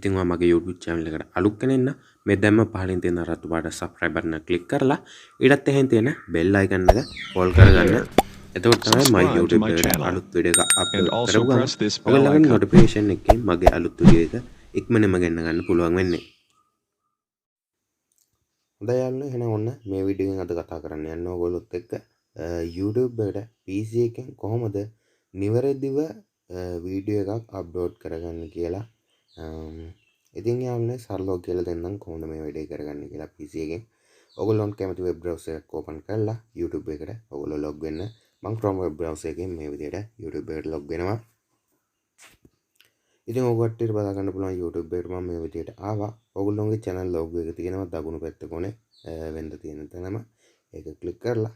ඉතින් ඔයා මගේ YouTube channel එකට අලුත් කෙනෙක් නම් මේ දැම්ම පහලින් තියෙන රතු පාට subscribe button එක click කරලා ඊටත් එහෙන් තියෙන bell icon එක all කරගන්න. එතකොට තමයි මගේ YouTube එකට අලුත් වීඩියෝ එකක් අප්ලෝඩ් කරපු ගමන් ඔයගොල්ලන්ගේ notification එකකින් මගේ අලුත් වීඩියෝ එක ඉක්මනටම ගෙන්න ගන්න පුළුවන් වෙන්නේ. හොඳයි යාළුවනේ, එහෙනම් ඔන්න මේ වීඩියෝ එකෙන් අද කතා කරන්න යන්නේ ඔයගොල්ලොත් එක්ක YouTube එකට PC එකෙන් කොහොමද නිවැරදිව වීඩියෝ එකක් අප්ලෝඩ් කරගන්න කියලා. ඉතින් යාළුවනේ සරලව කියලා දෙන්නම් කොහොමද මේ වැඩේ කරගන්නේ කියලා PC එකෙන්. ඔයගොල්ලොන්ට කැමති වෙබ් බ්‍රවුසර් එකක් ඕපන් කරලා YouTube එකට ඔයගොල්ලෝ ලොග් වෙන්න. මම Chrome වෙබ් බ්‍රවුසර් එකෙන් මේ විදිහට YouTube එකට ලොග් වෙනවා. ඉතින් ඔයගොල්ලන්ට බලා ගන්න පුළුවන් YouTube එකට මම මේ විදිහට ආවා. ඔයගොල්ලෝගේ channel logo එක තියෙනවා දකුණු පැත්ත කොනේ වෙන්න තියෙන තැනම. ඒක ක්ලික් කරලා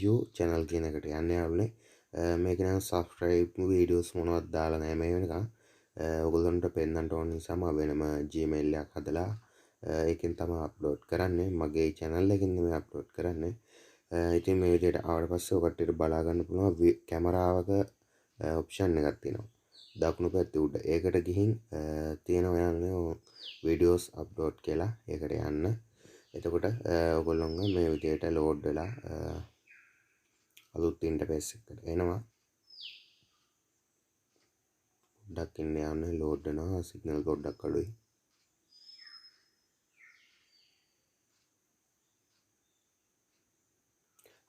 you channel කියන එකට යන්න යාළුවනේ. මේක නම් subscribe videos මොනවද දාලා නැහැ මේ වෙනකන්. ඔයගොල්ලන්ට පෙන්නන්න ඕන නිසා මම වෙනම Gmail එකක් හදලා ඒකෙන් තමයි අප්ලෝඩ් කරන්නේ. මගේ channel එකකින් නෙමෙයි අප්ලෝඩ් කරන්නේ. ඉතින් මේ විදිහට ආවට පස්සේ ඔකට බලා ගන්න පුළුවන් කැමරාවක ඔප්ෂන් එකක් තියෙනවා. දකුණු පැත්තේ උඩ. ඒකට ගිහින් තියෙනවා යන්නේ videos upload කියලා. ඒකට යන්න. එතකොට ඔයගොල්ලෝගේ මේ විදිහට load වෙලා අලුත් ඉන්ටර්ෆේස් එකකට එනවා. පොඩ්ඩක් ඉන්න යන්නේ load වෙනවා. සිග්නල් පොඩ්ඩක් අඩුයි.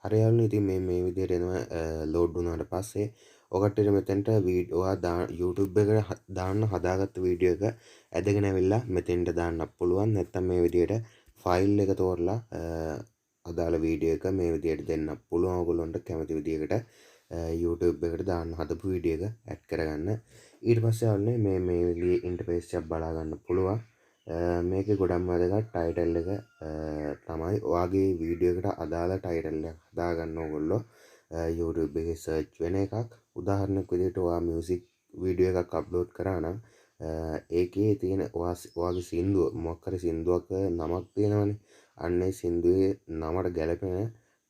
හරි යාළුවනේ, ඉතින් මේ විදිහට එනවා load වුණාට පස්සේ ඔකට මෙතෙන්ට ඔයා YouTube එකට දාන්න හදාගත්ත වීඩියෝ එක ඇදගෙන ඇවිල්ලා මෙතෙන්ට දාන්න පුළුවන්. නැත්නම් මේ විදිහට ෆයිල් එක තෝරලා අදාළ වීඩියෝ එක මේ විදිහට දෙන්න පුළුවන්. ඔයගොල්ලන්ට කැමති විදිහකට YouTube එකට දාන්න හදපු වීඩියෝ එක ඇඩ් කරගන්න. ඊට පස්සේ ආන්නේ මේ විදිහේ ඉන්ටර්ෆේස් එකක් බලා ගන්න පුළුවන්. මේකේ ගොඩක් වැදගත් ටයිටල් එක තමයි ඔයාගේ වීඩියෝ එකට අදාළ ටයිටල් එක හදාගන්න ඕගොල්ලෝ YouTube එකේ සර්ච් වෙන එකක්. උදාහරණයක් විදිහට ඔයා මියුසික් වීඩියෝ එකක් අප්ලෝඩ් කරා නම් ඒකේ තියෙන ඔයාගේ සින්දුව මොකක් හරි සින්දුවක නමක් තියෙනවනේ. අන්න ඒ සින්දුවේ නමට ගැලපෙන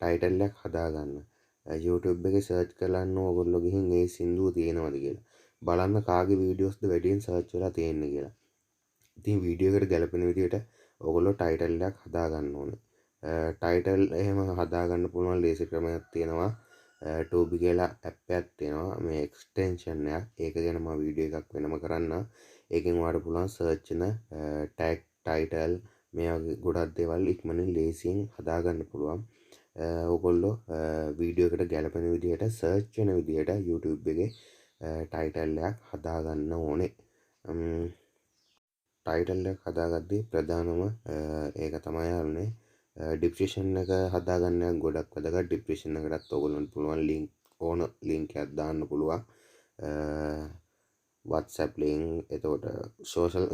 ටයිටල් එකක් හදාගන්න. YouTube එකේ සර්ච් කරන්න ඕගොල්ලෝ ගිහින් ඒ සින්දුව තියෙනවද කියලා බලන්න කාගේ වීඩියෝස්ද වැඩියෙන් සර්ච් වෙලා තියෙන්නේ කියලා. ඉතින් වීඩියෝ එකට ගැලපෙන විදිහට ඔයගොල්ලෝ ටයිටල් එකක් හදාගන්න ඕනේ. ටයිටල් එහෙම හදාගන්න පුළුවන් ලේසි ක්‍රමයක් තියෙනවා. ටෝබි කියලා ඇප් එකක් තියෙනවා. මේ එක්ස්ටෙන්ෂන් එකක්. ඒක ගැන මම වීඩියෝ එකක් වෙනම කරන්න. ඒකෙන් ඔයාලට පුළුවන් සර්ච් වෙන ටැග් ටයිටල් මේ වගේ ගොඩක් දේවල් ඉක්මනින් ලේසියෙන් හදාගන්න පුළුවන්. ඔයගොල්ලෝ වීඩියෝ එකට ගැලපෙන විදිහට සර්ච් වෙන විදිහට YouTube එකේ ටයිටල් එකක් හදාගන්න ඕනේ. ටයිටල් එක හදාගද්දී ප්‍රධානම ඒක තමයි යාළුවනේ ඩිස්ක්‍රිප්ෂන් එක හදාගන්න ගොඩක් වැදගත්. ඩිස්ක්‍රිප්ෂන් එකටත් ඔයගොල්ලන්ට පුළුවන් ලින්ක් ඕන ලින්ක් එකක් දාන්න පුළුවන්. WhatsApp link, එතකොට social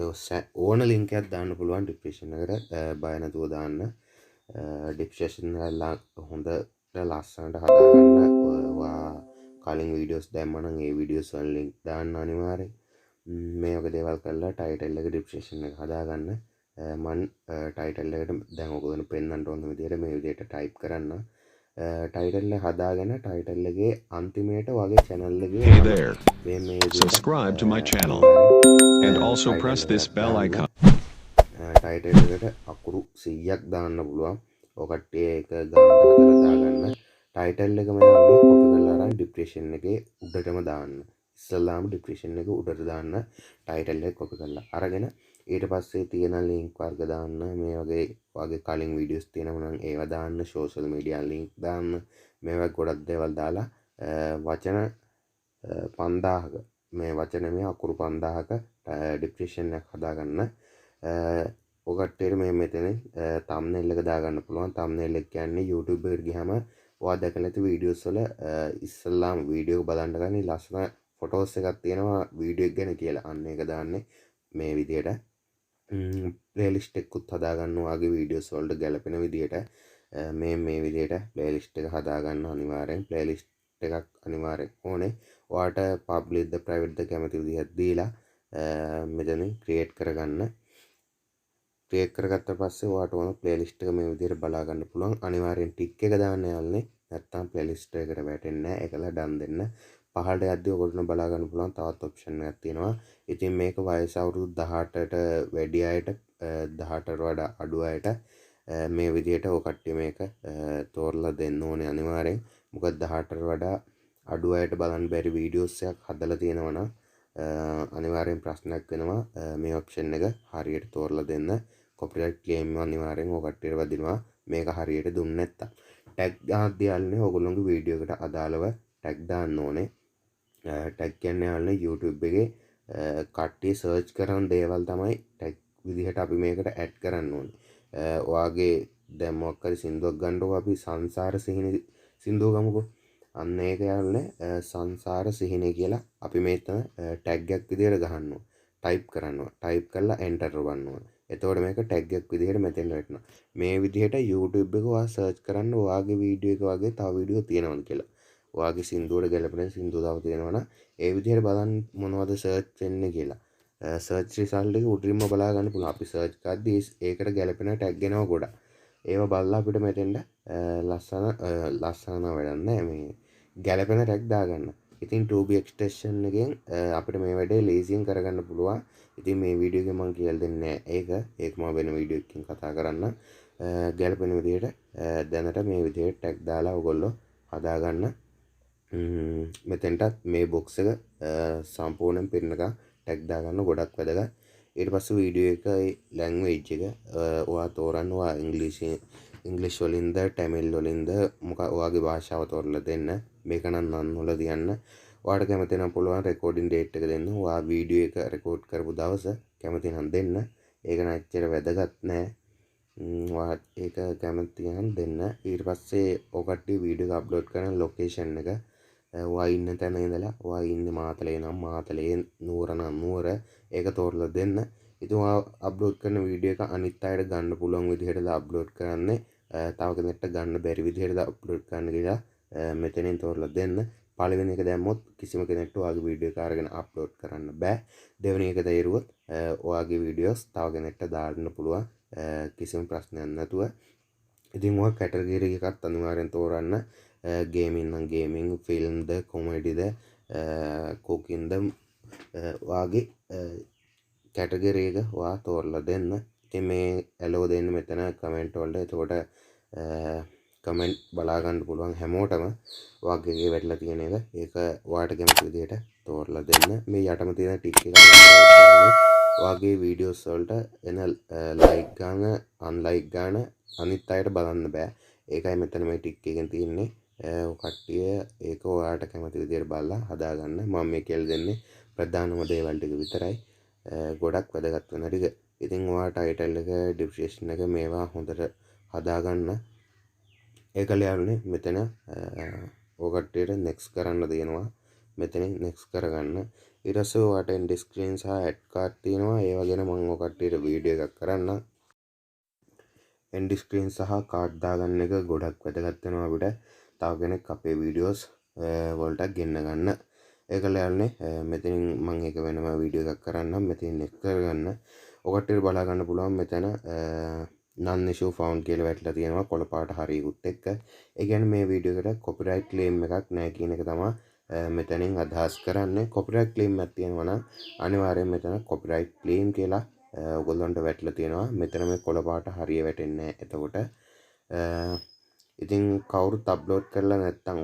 ඕන ලින්ක් එකක් දාන්න පුළුවන් ඩිස්ක්‍රිප්ෂන් එකට. බය නැතුව දාන්න. ඩිස්ක්‍රිප්ෂන් එක හොඳට ලස්සනට හදාගන්න. ඔයා කලින් වීඩියෝස් දැම්මම නම් ඒ වීඩියෝස් වල ලින්ක් දාන්න අනිවාර්යයෙන්. මේ වගේ දේවල් කරලා ටයිටල් එක ඩිස්ක්‍රිප්ෂන් එක හදාගන්න. මම ටයිටල් එකට දැන් ඔයගොල්ලන්ට පෙන්නන්න ඕන විදිහට මේ විදිහට ටයිප් කරන්න. ටයිටල් එක හදාගෙන ටයිටල් එකේ අන්තිමේට වගේ channel එකේ Hey there. Subscribe to my channel and also press this bell icon. Title එකට අකුරු 100ක් දාන්න පුළුවන්. ඔය කට්ටිය ඒක ගානට හදලා දාගන්න. ටයිටල් එක මම කොපි කරලා අරන් ඩිස්ක්‍රිප්ෂන් එකේ උඩටම දාන්න. ඉස්සල්ලාම ඩිස්ක්‍රිප්ෂන් එක උඩට දාන්න ටයිටල් එක කොපි කරලා අරගෙන ඊට පස්සේ තියෙන ලින්ක් වර්ග දාන්න. මේ වගේ කලින් වීඩියෝස් තියෙනවා නම් ඒවා දාන්න. සෝෂල් මීඩියා ලින්ක් දාන්න. මේවා ගොඩක් දේවල් දාලා වචන 5000ක මේ වචන මේ අකුරු 5000ක ඩිස්ක්‍රිප්ෂන් එකක් හදාගන්න. ඔකට මේ මෙතන thumbnail එක දාගන්න පුළුවන්. thumbnail එක කියන්නේ YouTube එකට ගියාම ඔයා දැකලා ඇති වීඩියෝස් වල ඉස්සල්ලාම වීඩියෝ බලන්න ගන්නේ ලස්සන ෆොටෝස් එකක් තියෙනවා වීඩියෝ එක ගැන කියලා. අන්න ඒක දාන්නේ මේ විදිහට. ප්ලේලිස්ට් එකකුත් හදාගන්න ඔයාගේ වීඩියෝස් වලට ගැලපෙන විදිහට. මේ විදිහට ප්ලේලිස්ට් එක හදාගන්න අනිවාර්යෙන්. ප්ලේලිස්ට් එකක් අනිවාර්යෙන් ඕනේ. ඔයාට පබ්ලික්ද ප්‍රයිවට්ද කැමති විදිහට දීලා මෙතන ක්‍රියේට් කරගන්න. ක්‍රියේට් කරගත්ත පස්සේ ඔයාට ඕන ප්ලේලිස්ට් එක මේ විදිහට බලා ගන්න පුළුවන්. අනිවාර්යෙන් ටික් එක දාන්න යාළුවනේ. නැත්තම් ප්ලේලිස්ට් එකට වැටෙන්නේ නැහැ. ඒකලා ඩන් දෙන්න. පහළට යද්දී ඔයගොල්ලෝ බලා ගන්න පුළුවන් තවත් ඔප්ෂන් එකක් තියෙනවා. ඉතින් මේක වයස අවුරුදු 18ට වැඩි අයට 18ට වඩා අඩු අයට මේ විදිහට ඔය කට්ටිය මේක තෝරලා දෙන්න ඕනේ අනිවාර්යෙන්. මොකද 18ට වඩා අඩු අයට බලන්න බැරි වීඩියෝස් එකක් හදලා තියෙනවා නම් අනිවාර්යෙන් ප්‍රශ්නයක් වෙනවා මේ ඔප්ෂන් එක හරියට තෝරලා දෙන්න. කොපිරයිට් ක්ලේම් අනිවාර්යෙන් ඔය කට්ටියට වදිනවා මේක හරියට දුන්නේ නැත්තම්. ටැග් දාද්දී යාළුවනේ ඔයගොල්ලෝගේ වීඩියෝ එකට අදාළව ටැග් දාන්න ඕනේ. ටැග් කියන්නේ යාළුවනේ YouTube එකේ කට්ටිය සර්ච් කරන දේවල් තමයි ටැග් විදිහට අපි මේකට ඇඩ් කරන්න ඕනේ. ඔයාගේ දැන් මොකක් හරි සින්දුවක් ගන්නකො අපි සංසාර සිහිනේ සින්දුව ගමුකෝ. අන්න ඒක යාළුවනේ සංසාර සිහිනේ කියලා අපි මෙතන ටැග් එකක් විදිහට ගහනවා. ටයිප් කරනවා. ටයිප් කරලා එන්ටර් කරනවා. එතකොට මේක ටැග් එකක් විදිහට මෙතෙන් වැටෙනවා. මේ විදිහට YouTube එක ඔයා සර්ච් කරන්න ඔයාගේ වීඩියෝ එක වගේ තව වීඩියෝ තියෙනවද කියලා. ඔයාගේ සින්දුවට ගැලපෙන සින්දු තව තියෙනවා නම් ඒ විදිහට බලන්න මොනවද සර්ච් වෙන්නේ කියලා. සර්ච් රිසල්ට් එක උඩරින්ම බලා ගන්න පුළුවන්. අපි සර්ච් කරද්දී ඒකට ගැලපෙන ටැග් එනවා ගොඩක්. ඒව බලලා අපිට මෙතෙන්ට ලස්සන වැඩක් නැහැ මේ ගැලපෙන ටැග් දාගන්න. ඉතින් 2B extension එකෙන් අපිට මේ වැඩේ ලේසියෙන් කරගන්න පුළුවන්. ඉතින් මේ වීඩියෝ එකේ මම කියලා දෙන්නේ ඒක මම වෙන වීඩියෝ එකකින් කතා කරන්න. ගැලපෙන විදිහට දැනට මේ විදිහට ටැග් දාලා ඔයගොල්ලෝ හදාගන්න. මෙතෙන්ටත් මේ බොක්ස් එක සම්පූර්ණයෙන් පිරෙනකම් ටැග් දාගන්න ගොඩක් වැදගත්. ඊට පස්සේ වීඩියෝ එකේ ලැන්ග්වේජ් එක ඔයා තෝරන්න. ඔයා ඉංග්‍රීසි වලින්ද ටැමිල් වලින්ද මොකක් ඔයාගේ භාෂාව තෝරලා දෙන්න. මේක නම් නන් වල තියන්න. ඔයාට කැමති නම් පුළුවන් රෙකෝඩින් ඩේට් එක දෙන්න. ඔයා වීඩියෝ එක රෙකෝඩ් කරපු දවස කැමති නම් දෙන්න. ඒක නම් ඇත්තට වැදගත් නෑ. ඔයා ඒක කැමති නම් දෙන්න. ඊට පස්සේ ඔය කට්ටිය වීඩියෝ එක අප්ලෝඩ් කරන ලොකේෂන් එක ඔයා ඉන්න තැන ඉඳලා ඔයා ඉන්නේ මාතලේ නම් මාතලේ නුවර නම් නුවර ඒක තෝරලා දෙන්න. ඉතින් ඔයා අප්ලෝඩ් කරන වීඩියෝ එක අනිත් අයට ගන්න පුළුවන් විදිහටද අප්ලෝඩ් කරන්නේ. තව කෙනෙක්ට ගන්න බැරි විදිහටද අප්ලෝඩ් කරන්න කියලා මෙතනින් තෝරලා දෙන්න. පළවෙනි එක දැම්මොත් කිසිම කෙනෙක්ට ඔයාගේ වීඩියෝ එක අරගෙන අප්ලෝඩ් කරන්න බෑ. දෙවෙනි එක තේරුවොත් ඔයාගේ වීඩියෝස් තව කෙනෙක්ට දාන්න පුළුවන් කිසිම ප්‍රශ්නයක් නැතුව. ඉතින් ඔය කැටගරි එකත් අනිවාර්යෙන් තෝරන්න. ගේමින් නම් ගේමින්, ෆිල්ම්ද, කොමඩිද, කුකින්ද වාගේ කැටගරි එක ඔයා තෝරලා දෙන්න. ඉතින් මේ ඇලෝ දෙන්න මෙතන කමෙන්ට් වලට. එතකොට කමෙන්ට් බලා ගන්න පුළුවන් හැමෝටම ඔයාගේ වැටලා තියෙන එක. ඒක ඔයාට කැමති විදිහට තෝරලා දෙන්න. මේ යටම තියෙන ටික් එක ඔයාගේ වීඩියෝස් වලට එන ලයික් ගන්න, අන්ලයික් ගන්න අනිත් අයට බලන්න බෑ. ඒකයි මෙතන මේ ටික් එකෙන් තියෙන්නේ. කට්ටිය ඒක ඔයාට කැමති විදිහට බලලා හදාගන්න. මම මේ කියලා දෙන්නේ ප්‍රධානම දේවල් ටික විතරයි. ගොඩක් වැදගත් වෙන ටික. ඉතින් ඔයා ටයිටල් එක, ඩිස්ක්‍රිප්ෂන් එක මේවා හොඳට හදාගන්න. ඒකල යාළුවනේ මෙතන ඔය කට්ටියට නෙක්ස්ට් කරන්න තියෙනවා. මෙතනින් නෙක්ස්ට් කරගන්න. ඊට පස්සේ ඔයාට එන්ඩ් ස්ක්‍රීන් සහ ඇඩ් කාඩ් තියෙනවා. ඒවා ගැන මම ඔය කට්ටියට වීඩියෝ එකක් කරන්න. එන්ඩ් ස්ක්‍රීන් සහ කාඩ් දාගන්න එක ගොඩක් වැදගත් වෙනවා අපිට. තව කෙනෙක් අපේ වීඩියෝස් වලට ගෙන්න ගන්න. ඒකල යාළුවනේ මෙතනින් මම ඒක වෙනම වීඩියෝ එකක් කරන්නම්. මෙතනින් නෙක්ස්ට් කරගන්න. ඔය කට්ටියට බලා ගන්න පුළුවන් මෙතන non issue found කියලා වැටලා තියෙනවා කොළ පාට හරියකුත් එක්ක. ඒ කියන්නේ මේ වීඩියෝ එකට කොපිරයිට් ක්ලේම් එකක් නැහැ කියන එක තමයි මෙතනින් අදහස් කරන්නේ. කොපිරයිට් ක්ලේම් එකක් තියෙනවා නම් අනිවාර්යෙන් මෙතන කොපිරයිට් ක්ලේම් කියලා ඔයගොල්ලන්ට වැටලා තියෙනවා. මෙතන මේ කොළ පාට හරිය වැටෙන්නේ නැහැ. එතකොට ඉතින් කවුරුත් අප්ලෝඩ් කරලා නැත්නම්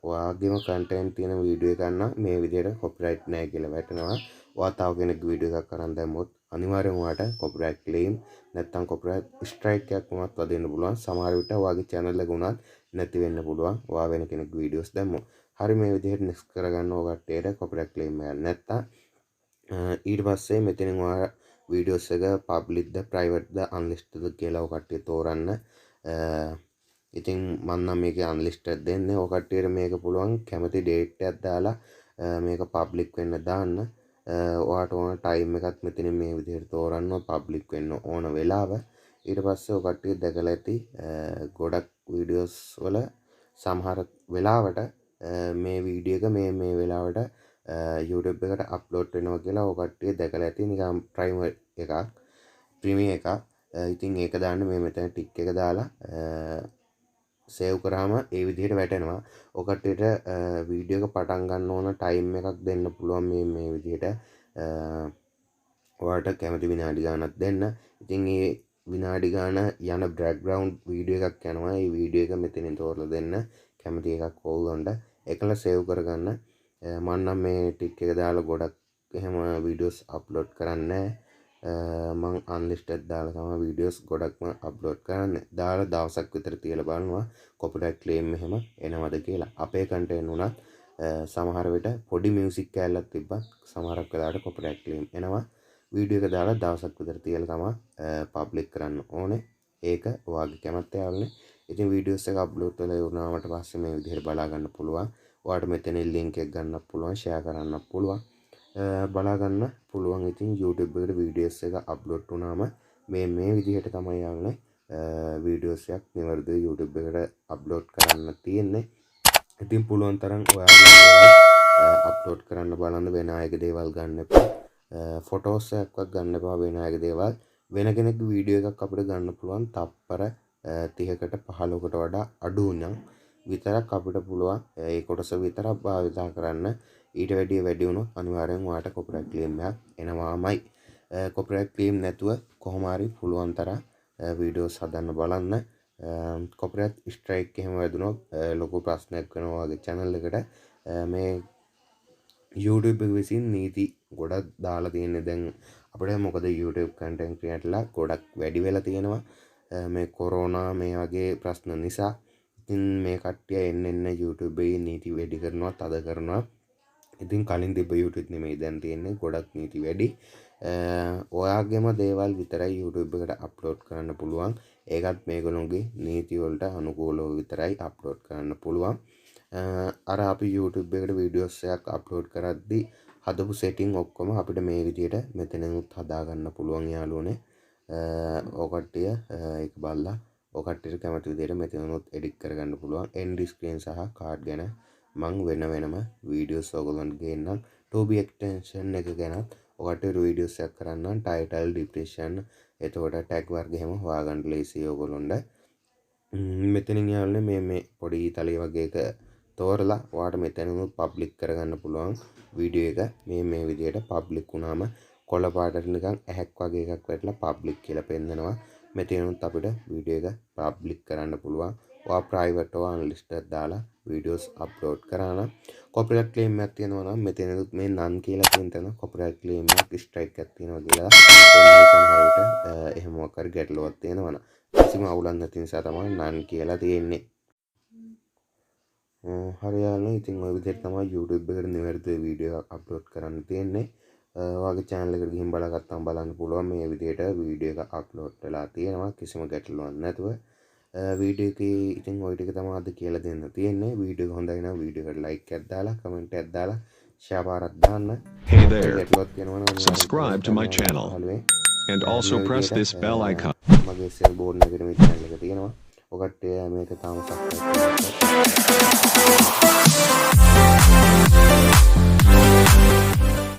ඔයාගේම කන්ටෙන්ට් තියෙන වීඩියෝ එකක් නම් මේ විදිහට කොපිරයිට් නැහැ කියලා වැටෙනවා. ඔයා තව කෙනෙක්ගේ වීඩියෝ එකක් කරන් දැම්මොත් අනිවාර්යෙන් ඔයාට කොපිරයිට් ක්ලේම් නැත්නම් කොපිරයිට් ස්ට්‍රයික් එකක් වුණත් වදින්න පුළුවන්. සමහර විට ඔයාගේ channel එක උනත් නැති වෙන්න පුළුවන්. ඔයා වෙන කෙනෙක්ගේ වීඩියෝස් දැම්මොත්. හරි මේ විදිහට නෙක්ස්ට් කරගන්න ඔය කට්ටියට කොපිරයිට් ක්ලේම් එකක් නැත්නම් ඊට පස්සේ මෙතනින් ඔයා වීඩියෝස් එක පබ්ලික්ද ප්‍රයිවට්ද අන්ලිස්ටඩ්ද කියලා ඔය කට්ටිය තෝරන්න. ඉතින් මම නම් මේකේ අන්ලිස්ටඩ් දෙන්නේ. ඔය කට්ටියට මේක පුළුවන් කැමති ඩේට් එකක් දාලා මේක පබ්ලික් වෙන්න දාන්න. ඔයාට ඕන ටයිම් එකත් මෙතන මේ විදිහට තෝරන්න පබ්ලික් වෙන්න ඕන වෙලාව. ඊට පස්සේ ඔය කට්ටිය දැකලා ඇති ගොඩක් වීඩියෝස් වල සමහර වෙලාවට මේ වීඩියෝ එක මේ වෙලාවට YouTube එකට අප්ලෝඩ් වෙනවා කියලා ඔය කට්ටිය දැකලා ඇති නිකන් ප්‍රීමියර් එකක්. ඉතින් ඒක දාන්න මේ මෙතන ටික් එක දාලා සේව් කරාම ඒ විදිහට වැටෙනවා. ඔකටට වීඩියෝ එක පටන් ගන්න ඕන ටයිම් එකක් දෙන්න පුළුවන් මේ විදිහට ඔයාලට කැමති විනාඩි ගානක් දෙන්න. ඉතින් ඒ විනාඩි ගාන යන බෑග්ග්‍රවුන්ඩ් වීඩියෝ එකක් යනවා. ඒ වීඩියෝ එක මෙතනින් තෝරලා දෙන්න. කැමති එකක් ඕගොල්ලන්ට එකල සේව් කරගන්න. මම නම් මේ ටික් එක දාලා ගොඩක් එහෙම වීඩියෝස් අප්ලෝඩ් කරන්නේ මං අන්ලිස්ටඩ් දාලා තමයි වීඩියෝස් ගොඩක්ම අප්ලෝඩ් කරන්නේ. දාලා දවසක් විතර තියලා බලනවා කොපිරයිට් ක්ලේම් එහෙම එනවද කියලා. අපේ කන්ටෙන්ට් උනත් සමහර විට පොඩි මියුසික් කෑල්ලක් තිබ්බත් සමහරක් වෙලාවට කොපිරයිට් ක්ලේම් එනවා. වීඩියෝ එක දාලා දවසක් විතර තියලා තමයි පබ්ලික් කරන්න ඕනේ. ඒක ඔයාගේ කැමැත්ත යාළුවනේ. ඉතින් වීඩියෝස් එක අප්ලෝඩ් කරලා ඉවරනාට පස්සේ මේ විදිහට බලා ගන්න පුළුවන්. ඔයාලට මෙතන ලින්ක් එක ගන්නත් පුළුවන්, ෂෙයා කරන්නත් පුළුවන්. බලා ගන්න පුළුවන්. ඉතින් YouTube එකට වීඩියෝස් එක අප්ලෝඩ් වුණාම මේ විදිහට තමයි යාළුවනේ වීඩියෝස් එකක් නිවැරදිව YouTube එකට අප්ලෝඩ් කරන්න තියෙන්නේ. ඉතින් පුළුවන් තරම් ඔයාලා අප්ලෝඩ් කරන්න බලන්න. වෙන අයගේ දේවල් ගන්න එපා. ෆොටෝස් එකක්වත් ගන්න එපා වෙන අයගේ දේවල්. වෙන කෙනෙක්ගේ වීඩියෝ එකක් අපිට ගන්න පුළුවන් තප්පර 30කට 15කට වඩා අඩු නම් විතරක් අපිට පුළුවන් ඒ කොටස විතරක් භාවිතා කරන්න. ඊට වැඩි වුණොත් අනිවාර්යෙන් ඔයාලට කොපිරයිට් ක්ලේම් එකක් එනවාමයි. කොපිරයිට් ක්ලේම් නැතුව කොහොම හරි පුළුවන් තරම් වීඩියෝස් හදන්න බලන්න. කොපිරයිට් ස්ට්‍රයික් එහෙම වැදුනොත් ලොකු ප්‍රශ්නයක් වෙනවා වගේ channel එකට. මේ YouTube එක විසින් නීති ගොඩක් දාලා තියෙන්නේ දැන් අපිට. මොකද YouTube content creatorලා ගොඩක් වැඩි වෙලා තියෙනවා මේ කොරෝනා මේ වගේ ප්‍රශ්න නිසා. ඉතින් මේ කට්ටිය එන්න YouTube එකේ නීති වැඩි කරනවා, තද කරනවා. ඉතින් කලින් තිබ්බ YouTube නෙමෙයි දැන් තියෙන්නේ. ගොඩක් නීති වැඩි. ඔයාගේම දේවල් විතරයි YouTube එකට අප්ලෝඩ් කරන්න පුළුවන්. ඒකත් මේගොල්ලෝගේ නීති වලට අනුකූලව විතරයි අප්ලෝඩ් කරන්න පුළුවන්. අර අපි YouTube එකට වීඩියෝස් එකක් අප්ලෝඩ් කරද්දී හදපු සෙටින් ඔක්කොම අපිට මේ විදිහට මෙතනනුත් හදා ගන්න පුළුවන් යාළුවනේ. ඔකට්ටිය ඒක බලලා ඔකට්ටියට කැමති විදිහට මෙතනනුත් එඩිට් කරගන්න පුළුවන්. end screen සහ card ගැන මං වෙනම වීඩියෝස් ඔයගොල්ලන්ට ගේන්නම්. 2B extension එක ගැනත් ඔකට වීඩියෝස් එකක් කරන්නම්. title, description, එතකොට tag වර්ග එහෙම හොයාගන්න ලේසියි ඔයගොල්ලන්ට. මෙතනින් යාළුවනේ මේ පොඩි තලිය වගේ එක තෝරලා ඔයාලට මෙතනනුත් පබ්ලික් කරගන්න පුළුවන් වීඩියෝ එක. මේ විදිහට පබ්ලික් වුණාම කොළ පාටට නිකන් ඇහැක් වගේ එකක් වැටලා පබ්ලික් කියලා පෙන්නනවා. මෙතනනුත් අපිට වීඩියෝ එක පබ්ලික් කරන්න පුළුවන්. ඔයා ප්‍රයිවට් ඔයා අන්ලිස්ටඩ් දාලා වීඩියෝස් අප්ලෝඩ් කරා නම් කොපිරයිට් ක්ලේම් එකක් තියෙනවා නම් මෙතනනුත් මේ නන් කියලා තියෙන තැන කොපිරයිට් ක්ලේම් එකක් ස්ට්‍රයික් එකක් තියෙනවා කියලා සමහර විට එහෙම මොකක් හරි ගැටලුවක් තියෙනවා නම් කිසිම අවුලක් නැති නිසා තමයි නන් කියලා තියෙන්නේ. හරියාලනේ. ඉතින් ඔය විදිහට තමයි YouTube එකට නිවැරදිව වීඩියෝ එකක් අප්ලෝඩ් කරන්න තියෙන්නේ. ඔයාගේ channel එකට ගිහින් බලගත්තාම බලන්න පුළුවන් මේ විදිහට වීඩියෝ එක අප්ලෝඩ් වෙලා තියෙනවා කිසිම ගැටලුවක් නැතුව. වීඩියෝ එකේ ඉතින් ওই ටික තමයි අද කියලා දෙන්න තියෙන්නේ. වීඩියෝ එක හොඳයි නම් වීඩියෝ එකට ලයික් එකක් දාලා කමෙන්ට් එකක් දාලා ෂෙයා පාරක් දාන්න. Hey there. Subscribe to my channel and also press this bell icon. මගේ සෙල් බෝඩ් එකේ මේ channel එක තියෙනවා. ඔකට මේක තාම subscribe කරන්න.